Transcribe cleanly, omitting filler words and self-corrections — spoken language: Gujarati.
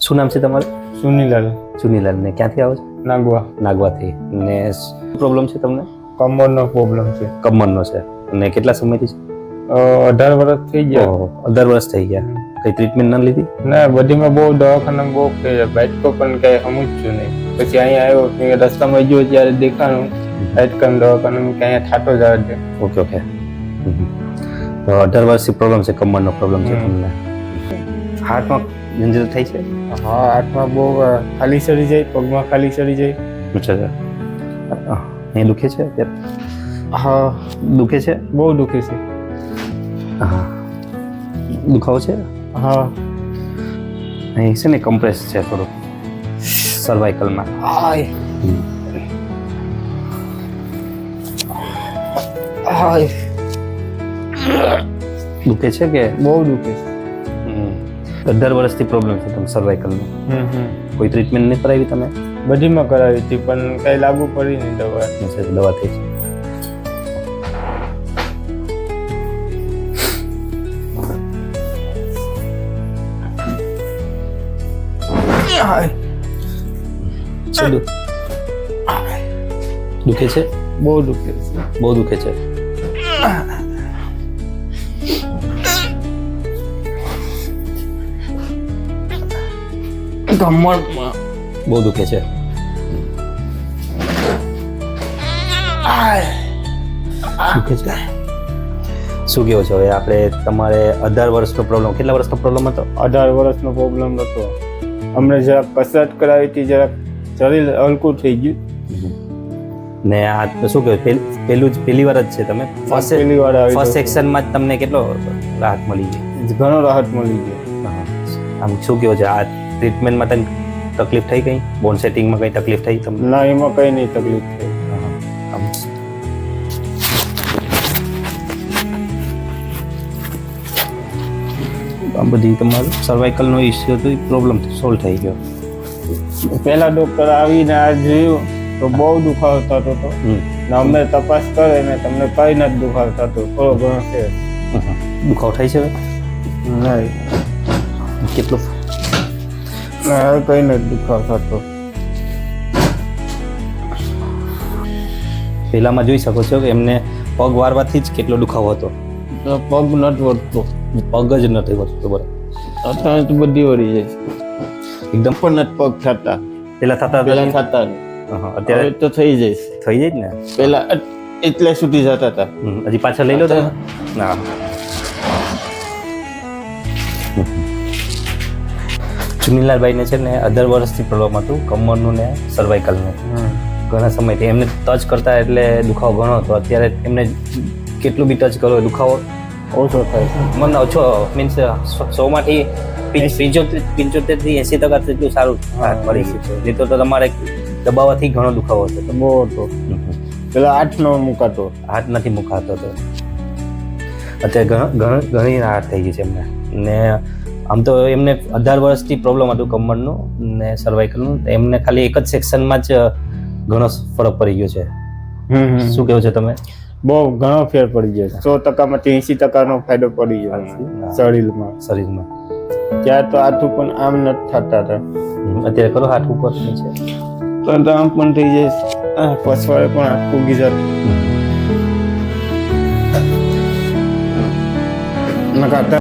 શું નામ છે તમારું? સુનીલાલ. સુનીલાલ. ને ક્યાંથી આવો છો? નાગવા. નાગવાથી. ને પ્રોબ્લેમ છે તમને? કમરનો પ્રોબ્લેમ છે. કમરનો છે. અને કેટલા સમયથી છે? 18 વર્ષ થઈ ગયા. 18 વર્ષ થઈ ગયા. કઈ ટ્રીટમેન્ટ ન લીધી? ના, બધીમાં બહુ દવાખાના બહુ બાઇકો પણ કઈ સમજતું નહીં. પછી અહીંયા આવ્યો કે રસ્તામાં ગયો ત્યારે દેખાણું બાઇકન દવાખાના કે અહીંયા થાતો જ આવે છે. Okay okay. તો 18 વર્ષથી પ્રોબ્લેમ છે, કમરનો પ્રોબ્લેમ છે તમને. હાથમાં જંજર થાય છે? હા, હાથમાં બહુ ખાલી સડી જાય, પગમાં ખાલી સડી જાય. અચ્છા. અહીં દુખે છે અત્યારે? હા, દુખે છે? બહુ દુખે છે. હા, દુખાવો છે? હા, અહીં છે ને કમ્પ્રેસ છે થોડું સર્વાઇકલમાં. હાય હાય દુખે છે કે? બહુ દુખે છે. 18 વર્ષથી પ્રોબ્લેમ છે તમને સર્વાઇકલમાં. કોઈ ટ્રીટમેન્ટ નહીં કરાવી તમે? બધીમાં કરાવી હતી પણ કઈ લાગુ પડી નહીં દવા. દવા થઈ છે. દુખે છે? બહુ દુખે છે. બહુ દુખે છે. કમરમાં બહુ દુખે છે. દુખે છે. શું કહો છો હવે આપણે? તમારે 18 વર્ષનો પ્રોબ્લેમ, કેટલા વર્ષનો પ્રોબ્લેમ હતો? 18 વર્ષનો પ્રોબ્લેમ હતો. અમને જરાક કસરત કરાવી હતી, જરાક શરીર હલકું થઈ ગયું. ને આ શું કહ્યું, પહેલી વાર જ છે તમે? પહેલી વાર આવી. ફર્સ્ટ સેક્શનમાં જ તમને કેટલો રાહત મળી ગઈ? ઘણો રાહત મળી ગયો. આમ શું કહો છો, આ ટ્રીટમેન્ટમાં તને તકલીફ થઈ ગઈ? બોન સેટિંગમાં કઈ તકલીફ થઈ તમને? ના, એમાં કઈ નહીં તકલીફ થઈ. આ બધી તમારું સર્વાઇકલનો ઇસ્યુ હતો, એ પ્રોબ્લેમ સોલ્વ થઈ ગયો. પહેલા ડોક્ટર આવીને આ જોયું તો બહુ દુખાવો થતો હતો. અમને તપાસ કરે ને તમને કઈ નથી દુખાવો થતો, થોડો ઘણો છે. દુખાવો થાય છે હવે? નહીં. કેટલું? ના, હવે કઈ નથી દુખાવો થતો. પહેલામાં જોઈ શકો છો કે એમને પગ વારવાથી જ કેટલો દુખાવો હતો. તો પગ નથી વધતો, પગ જ નથી વધતો. બરાબર. અત્યારે તો બધી વળી જાય છે. એકદમ પણ નથી પગ થતા. પેલા થતા પેલા થતા નહીં. અત્યારે તો થઈ જાય છે. થઈ જાય જ ને. પેલા એટલે સુધી જતા હતા. હજી પાછા લઈ લો તો. ના, સુનીલાલભાઈને છે ને 18 વર્ષથી પ્રોબ્લેમ હતું, કમરનું ને સર્વાઇકલનું. ઘણા સમયથી એમને ટચ કરતા એટલે દુખાવો ઘણો હતો. અત્યારે એમને કેટલું બી ટચ કરો દુખાવો ઓછો થાય છે. મને ઓછો મીન્સ 100માંથી 75 થી 80% જેટલું સારું મળી ગયું છે. નહીં તો તમારે દબાવવાથી ઘણો દુખાવો હતો. બહુ હતો. પેલા 8 મુકાતો, હાથ નથી મુકાતો હતો. અત્યારે ઘણી રાહત થઈ ગઈ છે એમને. ને આમ તો એમને 18 વર્ષથી પ્રોબ્લેમ હતું કમરનું ને સર્વાઇકલનું. એમને ખાલી એક જ સેક્શનમાં જ ઘણો ફરક પડી ગયો છે. શું કહો છો તમે? બહુ ઘણો ફેર પડી ગયો. 100%માંથી 80% ફાયદો પડી ગયો શરીરમાં. ત્યાં તો હાથું પણ આમ નથી થતા હતા. અત્યારે કરો હાથ ઉપર છે તો આમ પણ થઈ જાય. પછવાડે પણ હાથ પૂગી જતું.